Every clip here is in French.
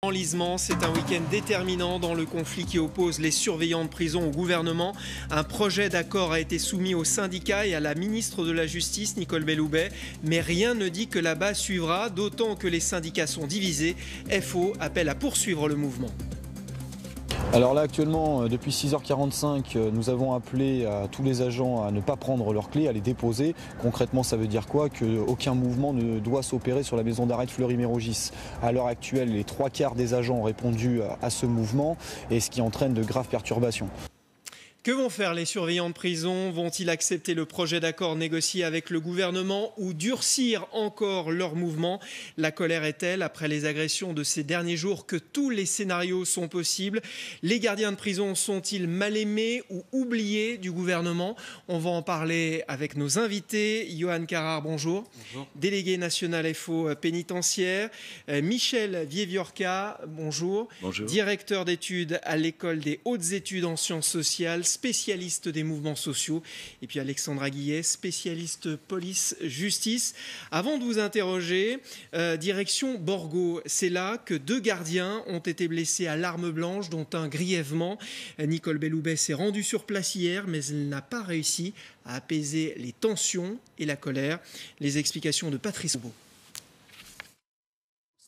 Enlisement, c'est un week-end déterminant dans le conflit qui oppose les surveillants de prison au gouvernement. Un projet d'accord a été soumis aux syndicats et à la ministre de la Justice, Nicole Belloubet. Mais rien ne dit que là-bas suivra, d'autant que les syndicats sont divisés. FO appelle à poursuivre le mouvement. Alors là actuellement, depuis 6h45, nous avons appelé à tous les agents à ne pas prendre leurs clés, à les déposer. Concrètement, ça veut dire quoi? Qu'aucun mouvement ne doit s'opérer sur la maison d'arrêt de Fleury-Mérogis. À l'heure actuelle, les 3/4 des agents ont répondu à ce mouvement, et ce qui entraîne de graves perturbations. Que vont faire les surveillants de prison? Vont-ils accepter le projet d'accord négocié avec le gouvernement ou durcir encore leur mouvement? La colère est telle, après les agressions de ces derniers jours, que tous les scénarios sont possibles. Les gardiens de prison sont-ils mal aimés ou oubliés du gouvernement? On va en parler avec nos invités. Johan Carrard, bonjour. Bonjour. Délégué national FO pénitentiaire. Michel Vieviorca, bonjour. Bonjour. Directeur d'études à l'école des hautes études en sciences sociales, spécialiste des mouvements sociaux. Et puis Alexandra Guillet, spécialiste police-justice. Avant de vous interroger, direction Borgo. C'est là que 2 gardiens ont été blessés à l'arme blanche, dont un grièvement. Nicole Belloubet s'est rendue sur place hier, mais elle n'a pas réussi à apaiser les tensions et la colère. Les explications de Patrice Beau.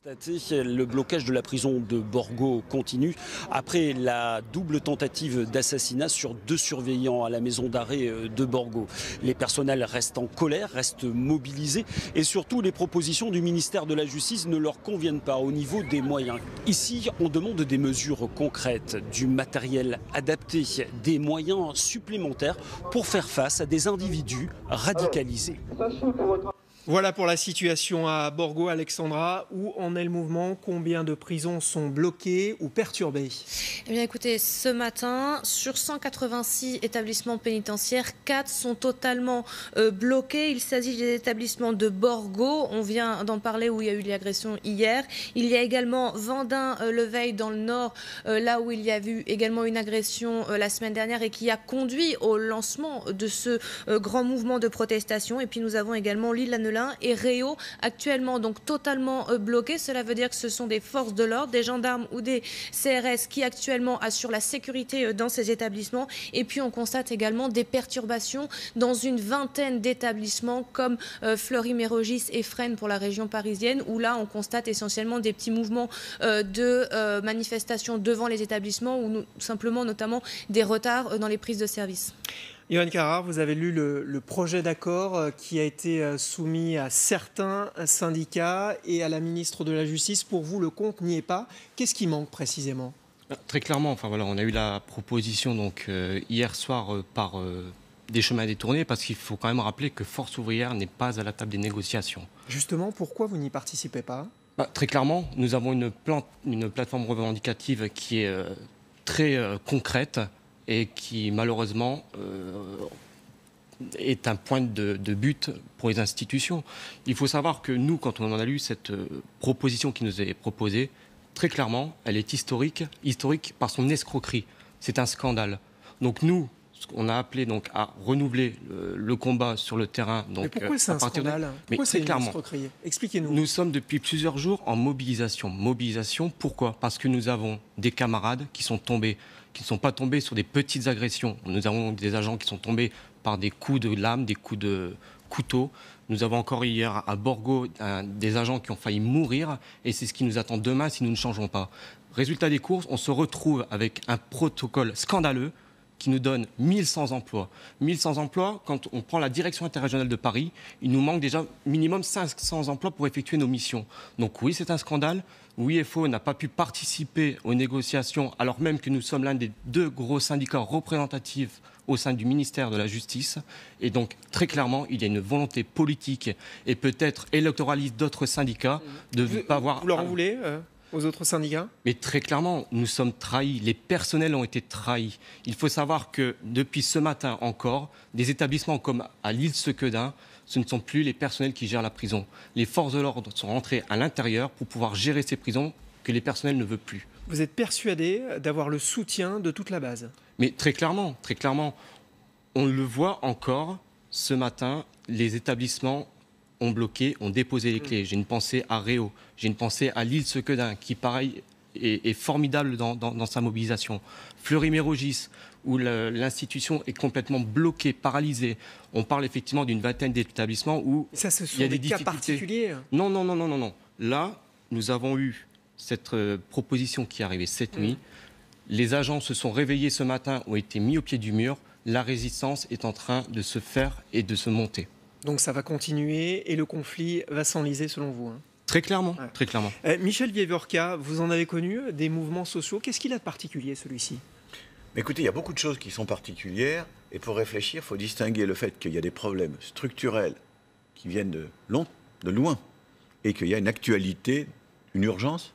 Le blocage de la prison de Borgo continue après la double tentative d'assassinat sur 2 surveillants à la maison d'arrêt de Borgo. Les personnels restent en colère, restent mobilisés et surtout les propositions du ministère de la Justice ne leur conviennent pas au niveau des moyens. Ici, on demande des mesures concrètes, du matériel adapté, des moyens supplémentaires pour faire face à des individus radicalisés. Voilà pour la situation à Borgo, Alexandra. Où en est le mouvement? Combien de prisons sont bloquées ou perturbées? Eh bien écoutez, ce matin, sur 186 établissements pénitentiaires, 4 sont totalement bloqués. Il s'agit des établissements de Borgo, on vient d'en parler, où il y a eu l'agression hier. Il y a également Vendin-le-Veil dans le nord, là où il y a eu également une agression la semaine dernière et qui a conduit au lancement de ce grand mouvement de protestation. Et puis nous avons également Lille-Lanelin et Réau, actuellement donc totalement bloqués. Cela veut dire que ce sont des forces de l'ordre, des gendarmes ou des CRS qui actuellement assurent la sécurité dans ces établissements. Et puis on constate également des perturbations dans une vingtaine d'établissements comme Fleury-Mérogis et Fresnes pour la région parisienne, où là on constate essentiellement des petits mouvements de manifestations devant les établissements ou simplement notamment des retards dans les prises de service. Johan Carrard, vous avez lu le projet d'accord qui a été soumis à certains syndicats et à la ministre de la Justice. Pour vous, le compte n'y est pas. Qu'est-ce qui manque précisément? Très clairement, on a eu la proposition hier soir par des chemins détournés, parce qu'il faut quand même rappeler que Force ouvrière n'est pas à la table des négociations. Justement, pourquoi vous n'y participez pas? Très clairement, nous avons une plateforme revendicative qui est très concrète, et qui malheureusement est un point de but pour les institutions. Il faut savoir que nous, quand on en a lu cette proposition qui nous est proposée, très clairement, elle est historique par son escroquerie. C'est un scandale. Donc nous, on a appelé à renouveler le combat sur le terrain. Mais pourquoi c'est un scandale? Pourquoi c'est une escroquerie? Expliquez-nous. Nous sommes depuis plusieurs jours en mobilisation. Mobilisation, pourquoi? Parce que nous avons des camarades qui sont tombés, qui ne sont pas tombés sur des petites agressions. Nous avons des agents qui sont tombés par des coups de lame, des coups de couteau. Nous avons encore hier à Borgo des agents qui ont failli mourir, et c'est ce qui nous attend demain si nous ne changeons pas. Résultat des courses, on se retrouve avec un protocole scandaleux qui nous donne 1100 emplois. 1100 emplois, quand on prend la direction interrégionale de Paris, il nous manque déjà minimum 500 emplois pour effectuer nos missions. Donc oui, c'est un scandale. Oui, FO n'a pas pu participer aux négociations, alors même que nous sommes l'un des 2 gros syndicats représentatifs au sein du ministère de la Justice. Et donc, très clairement, il y a une volonté politique et peut-être électoraliste d'autres syndicats de ne pas avoir... Vous leur en voulez aux autres syndicats? Mais très clairement, nous sommes trahis. Les personnels ont été trahis. Il faut savoir que depuis ce matin encore, des établissements comme à l'Île-Sequedin, ce ne sont plus les personnels qui gèrent la prison. Les forces de l'ordre sont rentrées à l'intérieur pour pouvoir gérer ces prisons que les personnels ne veulent plus. Vous êtes persuadé d'avoir le soutien de toute la base? Mais très clairement, on le voit encore ce matin, les établissements ont bloqué, ont déposé les clés. J'ai une pensée à Réau, j'ai une pensée à l'Île-Sequedin qui, pareil, est formidable dans sa mobilisation. Fleury-Mérogis, où l'institution est complètement bloquée, paralysée. On parle effectivement d'une vingtaine d'établissements où ça, ce sont il y a des cas difficultés. Particuliers. Non. Là, nous avons eu cette proposition qui est arrivée cette nuit. Les agents se sont réveillés ce matin, ont été mis au pied du mur. La résistance est en train de se faire et de se monter. Donc ça va continuer et le conflit va s'enliser selon vous, hein. Très clairement, très clairement. Michel Vievorka, vous en avez connu des mouvements sociaux. Qu'est-ce qu'il a de particulier, celui-ci ? Écoutez, il y a beaucoup de choses qui sont particulières. Et pour réfléchir, il faut distinguer le fait qu'il y a des problèmes structurels qui viennent de loin et qu'il y a une actualité, une urgence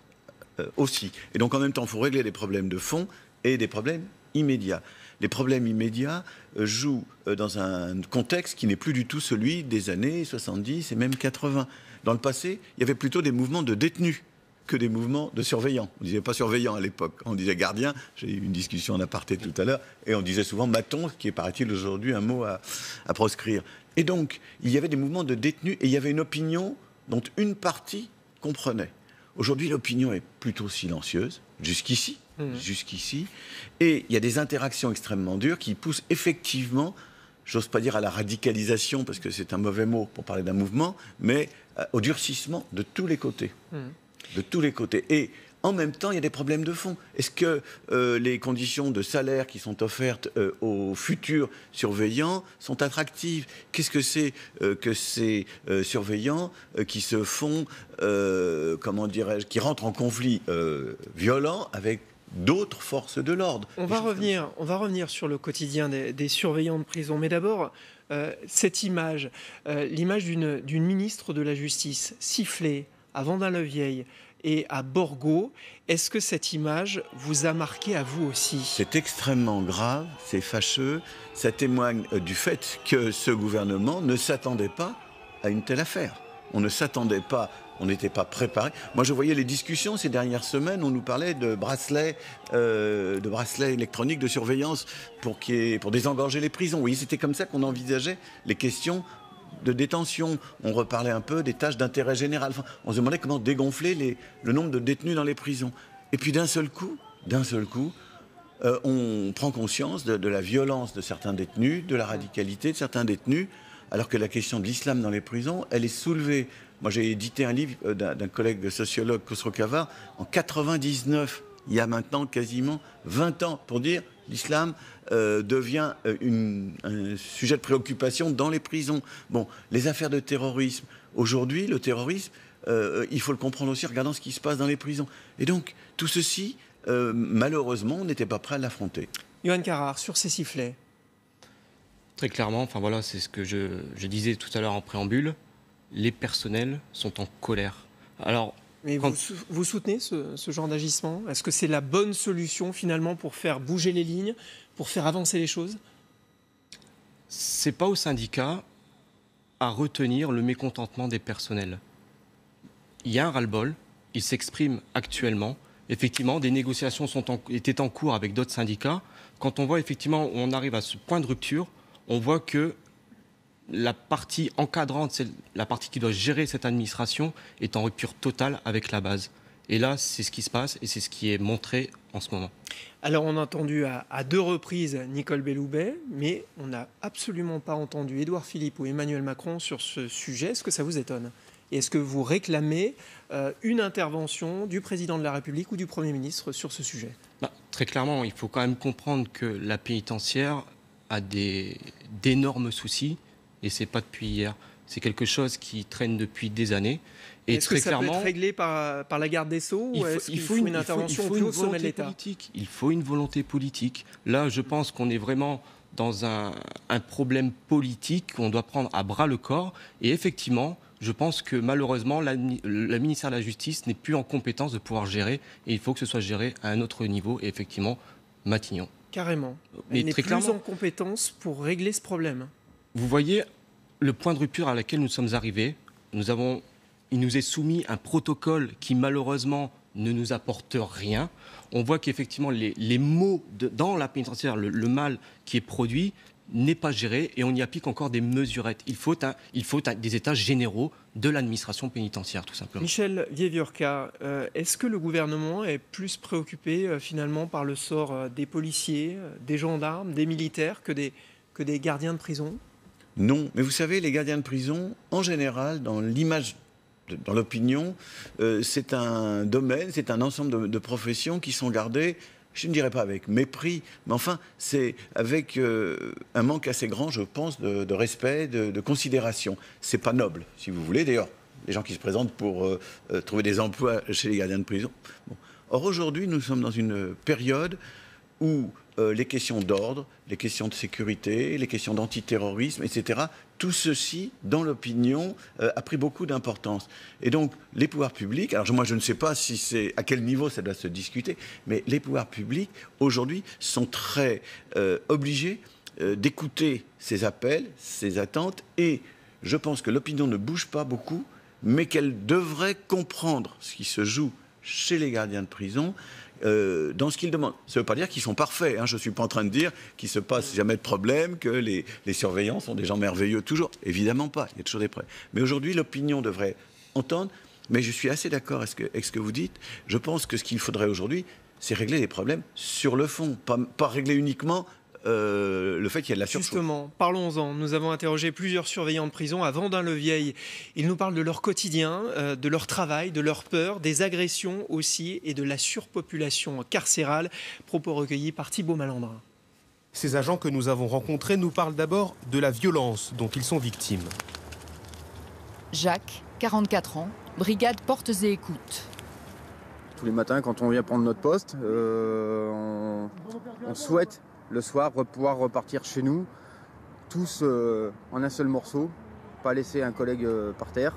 aussi. Et donc en même temps, il faut régler des problèmes de fond et des problèmes immédiats. Les problèmes immédiats jouent dans un contexte qui n'est plus du tout celui des années 70 et même 80. Dans le passé, il y avait plutôt des mouvements de détenus que des mouvements de surveillants. On ne disait pas surveillants à l'époque, on disait gardien. J'ai eu une discussion en aparté tout à l'heure, et on disait souvent maton, ce qui est, paraît-il, aujourd'hui un mot à proscrire. Et donc, il y avait des mouvements de détenus, et il y avait une opinion dont une partie comprenait. Aujourd'hui, l'opinion est plutôt silencieuse, jusqu'ici, et il y a des interactions extrêmement dures qui poussent effectivement, j'ose pas dire à la radicalisation, parce que c'est un mauvais mot pour parler d'un mouvement, mais au durcissement de tous les côtés. De tous les côtés. Et en même temps, il y a des problèmes de fond. Est-ce que les conditions de salaire qui sont offertes aux futurs surveillants sont attractives ? Qu'est-ce que c'est que ces surveillants qui se font, comment dirais-je, qui rentrent en conflit violent avec d'autres forces de l'ordre ? On va revenir sur le quotidien des surveillants de prison. Mais d'abord, cette image, l'image d'une ministre de la Justice sifflée à Vendin-le-Vieil et à Borgo, est-ce que cette image vous a marqué à vous aussi ? C'est extrêmement grave, c'est fâcheux. Ça témoigne du fait que ce gouvernement ne s'attendait pas à une telle affaire. On ne s'attendait pas, on n'était pas préparé. Moi, je voyais les discussions ces dernières semaines, on nous parlait de bracelets électroniques de surveillance pour désengorger les prisons. Oui, c'était comme ça qu'on envisageait les questions de détention. On reparlait un peu des tâches d'intérêt général. Enfin, on se demandait comment dégonfler le nombre de détenus dans les prisons. Et puis d'un seul coup, on prend conscience de la violence de certains détenus, de la radicalité de certains détenus, alors que la question de l'islam dans les prisons, elle est soulevée. Moi, j'ai édité un livre d'un collègue sociologue, Khosrow Khavar, en 99, il y a maintenant quasiment 20 ans, pour dire l'islam devient un sujet de préoccupation dans les prisons. Bon, les affaires de terrorisme. Aujourd'hui, le terrorisme, il faut le comprendre aussi en regardant ce qui se passe dans les prisons. Et donc, tout ceci, malheureusement, on n'était pas prêt à l'affronter. Yohann Carrare, sur ces sifflets. Très clairement, enfin voilà, c'est ce que je disais tout à l'heure en préambule. Les personnels sont en colère. Alors, mais vous soutenez ce genre d'agissement ? Est-ce que c'est la bonne solution finalement pour faire bouger les lignes, pour faire avancer les choses ? C'est pas au syndicat à retenir le mécontentement des personnels. Il y a un ras-le-bol, il s'exprime actuellement. Effectivement, des négociations étaient en cours avec d'autres syndicats. Quand on voit effectivement, on arrive à ce point de rupture, on voit que la partie encadrante, la partie qui doit gérer cette administration, est en rupture totale avec la base. Et là, c'est ce qui se passe et c'est ce qui est montré en ce moment. Alors, on a entendu à 2 reprises Nicole Belloubet, mais on n'a absolument pas entendu Édouard Philippe ou Emmanuel Macron sur ce sujet. Est-ce que ça vous étonne ? Et est-ce que vous réclamez une intervention du président de la République ou du Premier ministre sur ce sujet ? Très clairement, il faut quand même comprendre que la pénitentiaire a d'énormes soucis. Et ce n'est pas depuis hier. C'est quelque chose qui traîne depuis des années. Et est-ce que ça peut être réglé par la garde des Sceaux ou est-ce qu'il faut une intervention au sommet de l'État ? Il faut une volonté politique. Là, je pense qu'on est vraiment dans un problème politique qu'on doit prendre à bras le corps. Et effectivement, je pense que malheureusement, la ministère de la Justice n'est plus en compétence de pouvoir gérer. Et il faut que ce soit géré à un autre niveau. Et effectivement, Matignon. Carrément. Elle n'est plus en compétence pour régler ce problème. Vous voyez le point de rupture à laquelle nous sommes arrivés. Il nous est soumis un protocole qui malheureusement ne nous apporte rien. On voit qu'effectivement les maux dans la pénitentiaire, le mal qui est produit, n'est pas géré et on y applique encore des mesurettes. Il faut des états généraux de l'administration pénitentiaire, tout simplement. Michel Vieviorca, est-ce que le gouvernement est plus préoccupé finalement par le sort des policiers, des gendarmes, des militaires que des gardiens de prison? Non, mais vous savez, les gardiens de prison, en général, dans l'image, dans l'opinion, c'est un domaine, c'est un ensemble de professions qui sont gardées, je ne dirais pas avec mépris, mais enfin, c'est avec un manque assez grand, je pense, de respect, de considération. C'est pas noble, si vous voulez. D'ailleurs, les gens qui se présentent pour trouver des emplois chez les gardiens de prison. Bon. Or, aujourd'hui, nous sommes dans une période où les questions d'ordre, les questions de sécurité, les questions d'antiterrorisme, etc., tout ceci, dans l'opinion, a pris beaucoup d'importance. Et donc, les pouvoirs publics, alors moi je ne sais pas à quel niveau ça doit se discuter, mais les pouvoirs publics, aujourd'hui, sont très obligés d'écouter ces appels, ces attentes, et je pense que l'opinion ne bouge pas beaucoup, mais qu'elle devrait comprendre ce qui se joue chez les gardiens de prison, dans ce qu'ils demandent. Ça ne veut pas dire qu'ils sont parfaits. Je ne suis pas en train de dire qu'il ne se passe jamais de problème, que les surveillants sont des gens merveilleux toujours. Évidemment pas, il y a toujours des problèmes. Mais aujourd'hui, l'opinion devrait entendre. Mais je suis assez d'accord avec ce que vous dites. Je pense que ce qu'il faudrait aujourd'hui, c'est régler les problèmes sur le fond, pas régler uniquement le fait qu'il y a de la surchauffe. Justement, parlons-en. Nous avons interrogé plusieurs surveillants de prison à Vendin-le-Vieil. Ils nous parlent de leur quotidien, de leur travail, de leur peur, des agressions aussi et de la surpopulation carcérale. Propos recueillis par Thibaut Malandrin. Ces agents que nous avons rencontrés nous parlent d'abord de la violence dont ils sont victimes. Jacques, 44 ans, brigade portes et écoutes. Tous les matins, quand on vient prendre notre poste, on souhaite le soir pouvoir repartir chez nous, tous en un seul morceau, pas laisser un collègue par terre.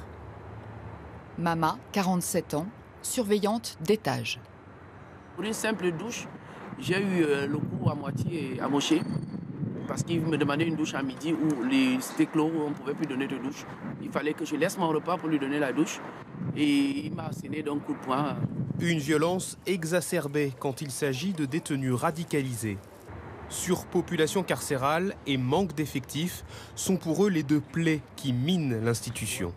Mama, 47 ans, surveillante d'étage. Pour une simple douche, j'ai eu le cou à moitié amoché parce qu'il me demandait une douche à midi où c'était clos, où on ne pouvait plus donner de douche. Il fallait que je laisse mon repas pour lui donner la douche et il m'a asséné d'un coup de poing. Une violence exacerbée quand il s'agit de détenus radicalisés. Surpopulation carcérale et manque d'effectifs sont pour eux les deux plaies qui minent l'institution.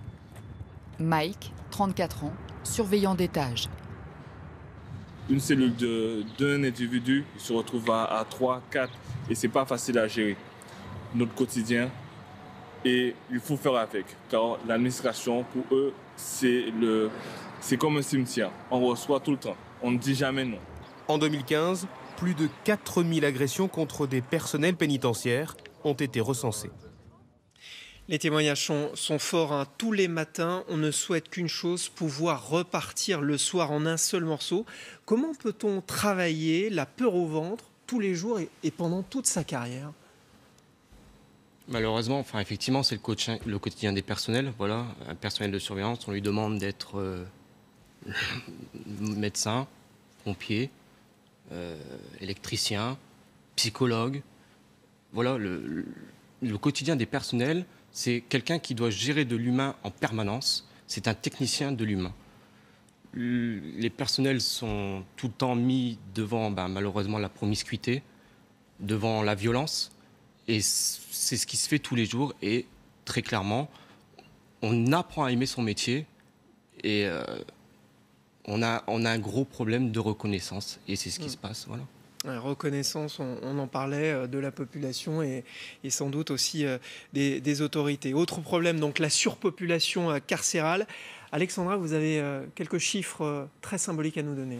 Mike, 34 ans, surveillant d'étage. Une cellule d'un individu se retrouve à 3, 4 et c'est pas facile à gérer. Notre quotidien, et il faut faire avec, car l'administration, pour eux, c'est comme un cimetière. On reçoit tout le temps, on ne dit jamais non. En 2015, plus de 4000 agressions contre des personnels pénitentiaires ont été recensées. Les témoignages sont forts. Tous les matins, on ne souhaite qu'une chose, pouvoir repartir le soir en un seul morceau. Comment peut-on travailler la peur au ventre tous les jours et pendant toute sa carrière ? Malheureusement, effectivement, c'est le quotidien des personnels. Voilà, un personnel de surveillance, on lui demande d'être médecin, pompier, électricien, psychologue. Voilà, le quotidien des personnels, c'est quelqu'un qui doit gérer de l'humain en permanence. C'est un technicien de l'humain. Les personnels sont tout le temps mis devant, malheureusement, la promiscuité, devant la violence. Et c'est ce qui se fait tous les jours. Et très clairement, on apprend à aimer son métier. Et on a un gros problème de reconnaissance. Et c'est ce qui se passe, voilà. Reconnaissance, on en parlait, de la population et sans doute aussi des autorités. Autre problème, donc la surpopulation carcérale. Alexandra, vous avez quelques chiffres très symboliques à nous donner.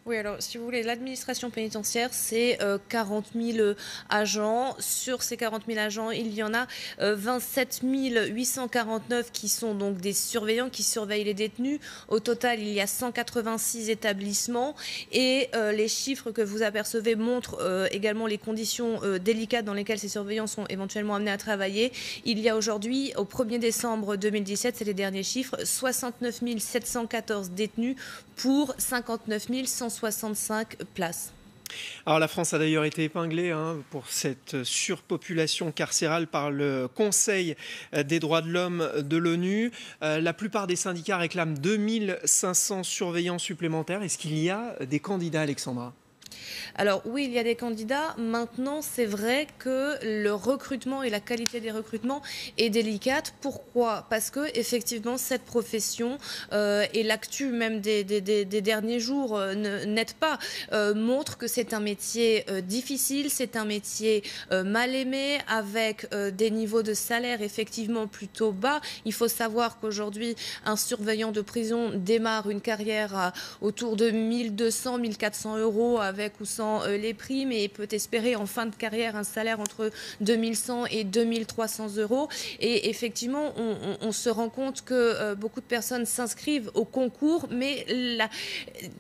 Oui, alors si vous voulez, l'administration pénitentiaire, c'est 40 000 agents. Sur ces 40 000 agents, il y en a 27 849 qui sont donc des surveillants qui surveillent les détenus. Au total, il y a 186 établissements et les chiffres que vous apercevez montrent également les conditions délicates dans lesquelles ces surveillants sont éventuellement amenés à travailler. Il y a aujourd'hui, au 1er décembre 2017, c'est les derniers chiffres, 69 714 détenus pour 59 165 places. Alors la France a d'ailleurs été épinglée pour cette surpopulation carcérale par le Conseil des droits de l'homme de l'ONU. La plupart des syndicats réclament 2500 surveillants supplémentaires. Est-ce qu'il y a des candidats, Alexandra ? Alors oui, il y a des candidats. Maintenant, c'est vrai que le recrutement et la qualité des recrutements est délicate. Pourquoi? Parce que effectivement, cette profession et l'actu même des derniers jours n'aide pas, montre que c'est un métier difficile, c'est un métier mal aimé, avec des niveaux de salaire effectivement plutôt bas. Il faut savoir qu'aujourd'hui, un surveillant de prison démarre une carrière à autour de 1200, 1400 euros avec ou sans les primes, et peut espérer en fin de carrière un salaire entre 2100 et 2300 euros. Et effectivement, on se rend compte que beaucoup de personnes s'inscrivent au concours, mais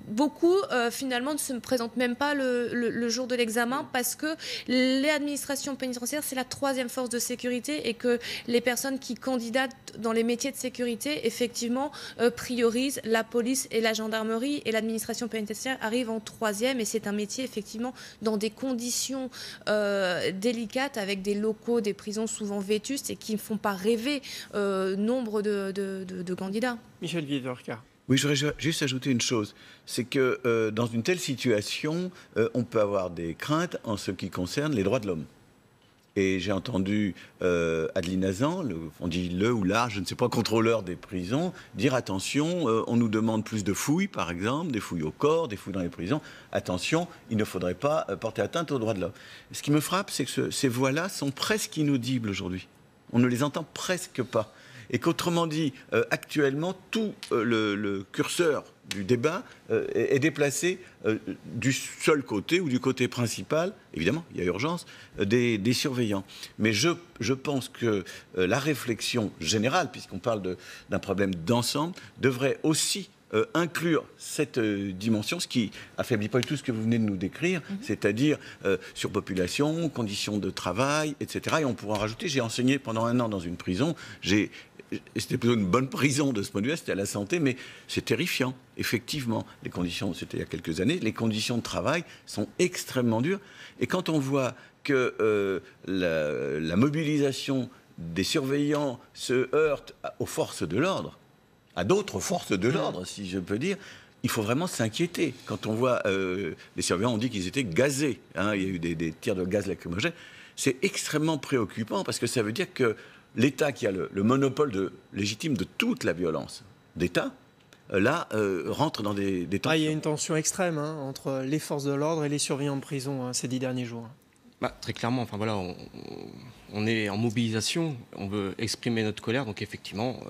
beaucoup finalement ne se présentent même pas le jour de l'examen, parce que l'administration pénitentiaire, c'est la troisième force de sécurité, et que les personnes qui candidatent dans les métiers de sécurité, effectivement, priorisent la police et la gendarmerie, et l'administration pénitentiaire arrive en troisième, et c'est un métier, effectivement, dans des conditions délicates, avec des locaux, des prisons souvent vétustes, et qui ne font pas rêver nombre de candidats. Michel Viederka. Oui, j'aurais juste ajouté une chose, c'est que dans une telle situation, on peut avoir des craintes en ce qui concerne les droits de l'homme. Et j'ai entendu Adeline Hazan, on dit le ou la, je ne sais pas, contrôleur des prisons, dire attention, on nous demande plus de fouilles, par exemple, des fouilles au corps, des fouilles dans les prisons. Attention, il ne faudrait pas porter atteinte aux droits de l'homme. Ce qui me frappe, c'est que ces voix-là sont presque inaudibles aujourd'hui. On ne les entend presque pas. Et qu'autrement dit, actuellement, tout le curseur du débat est déplacé du seul côté ou du côté principal, évidemment, il y a urgence, des surveillants. Mais je pense que la réflexion générale, puisqu'on parle d'un problème d'ensemble, devrait aussi inclure cette dimension, ce qui affaiblit pas du tout ce que vous venez de nous décrire, c'est-à-dire surpopulation, conditions de travail, etc. Et on pourra rajouter, j'ai enseigné pendant 1 an dans une prison, c'était plutôt une bonne prison de ce point de vue, c'était à la santé, mais c'est terrifiant. Effectivement, les conditions, c'était il y a quelques années, les conditions de travail sont extrêmement dures. Et quand on voit que la mobilisation des surveillants se heurte aux forces de l'ordre, à d'autres forces de l'ordre, si je peux dire, il faut vraiment s'inquiéter. Quand on voit les surveillants, on dit qu'ils étaient gazés. Hein, il y a eu des tirs de gaz lacrymogène. C'est extrêmement préoccupant, parce que ça veut dire que l'État, qui a le monopole légitime de toute la violence d'État, là, rentre dans des tensions. Il y a une tension extrême entre les forces de l'ordre et les surveillants de prison ces 10 derniers jours. Très clairement, enfin voilà, on est en mobilisation, on veut exprimer notre colère, donc effectivement,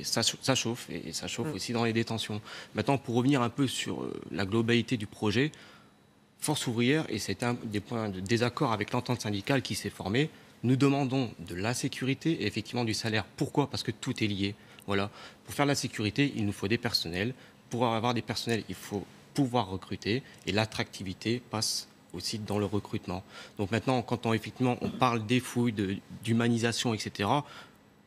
ça chauffe, et ça chauffe aussi dans les détentions. Maintenant, pour revenir un peu sur la globalité du projet, Force ouvrière, et c'est un des points de désaccord avec l'entente syndicale qui s'est formée, nous demandons de la sécurité et effectivement du salaire. Pourquoi? Parce que tout est lié. Voilà. Pour faire la sécurité, il nous faut des personnels. Pour avoir des personnels, il faut pouvoir recruter. Et l'attractivité passe aussi dans le recrutement. Donc maintenant, quand effectivement on parle des fouilles, d'humanisation, etc.,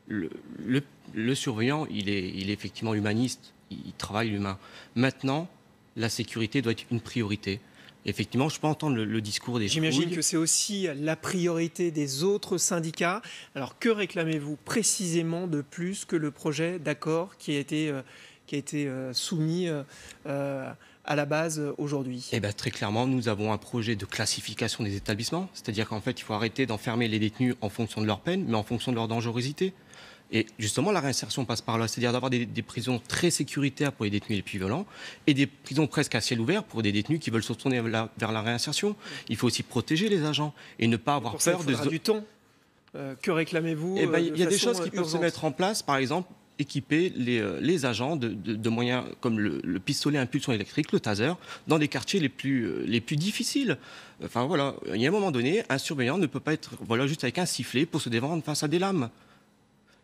le surveillant, il est effectivement humaniste. Il travaille l'humain. Maintenant, la sécurité doit être une priorité. Effectivement, je peux entendre le discours des fouilles. J'imagine que c'est aussi la priorité des autres syndicats. Alors, que réclamez-vous précisément de plus que le projet d'accord qui a été soumis à la base aujourd'hui? Très clairement, nous avons un projet de classification des établissements. C'est-à-dire qu'en fait, il faut arrêter d'enfermer les détenus en fonction de leur peine, mais en fonction de leur dangerosité. Et justement, la réinsertion passe par là, c'est-à-dire d'avoir des prisons très sécuritaires pour les détenus les plus violents et des prisons presque à ciel ouvert pour des détenus qui veulent se tourner vers la réinsertion. Il faut aussi protéger les agents et ne pas avoir peur de... Il faudra du temps. Que réclamez-vous? Il y a des choses qui peuvent se mettre en place, par exemple, équiper les agents de moyens comme le pistolet à impulsion électrique, le taser, dans des quartiers les plus difficiles. Enfin voilà, il y a un moment donné, un surveillant ne peut pas être juste avec un sifflet pour se défendre face à des lames.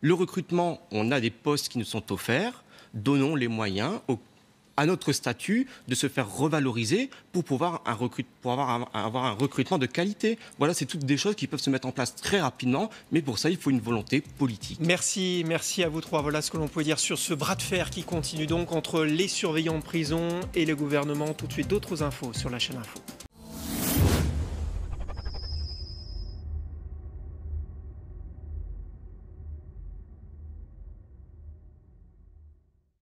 Le recrutement, on a des postes qui nous sont offerts. Donnons les moyens à notre statut de se faire revaloriser pour pouvoir avoir un recrutement de qualité. Voilà, c'est toutes des choses qui peuvent se mettre en place très rapidement, mais pour ça, il faut une volonté politique. Merci à vous trois. Voilà ce que l'on peut dire sur ce bras de fer qui continue donc entre les surveillants de prison et le gouvernement. Tout de suite, d'autres infos sur la chaîne Info.